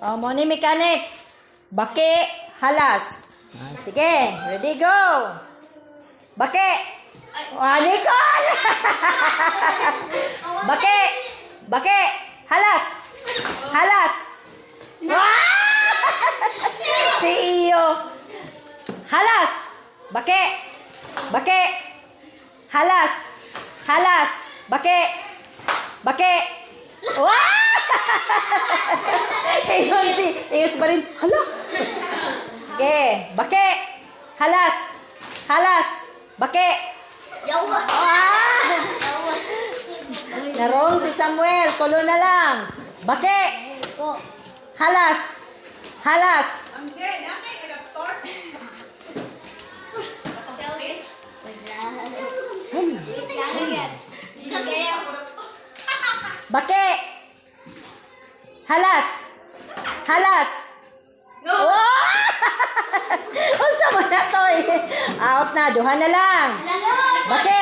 Mo ni mechanics. Baki, halas. Sige, ready, go. Baki. Nicole! Baki. Baki. Halas. Halas. Si Iyo. Halas. Baki. Baki. Halas. Halas. Baki. Baki. Iyon si Iyos ba rin? Hala. Okay. Baki. Halas. Halas. Baki. Narong si Samuel. Tulo na lang. Baki. Halas. Halas. Baki. Halas. Halas. No. Unsa man na to eh. Out na. Duha na lang. Baki.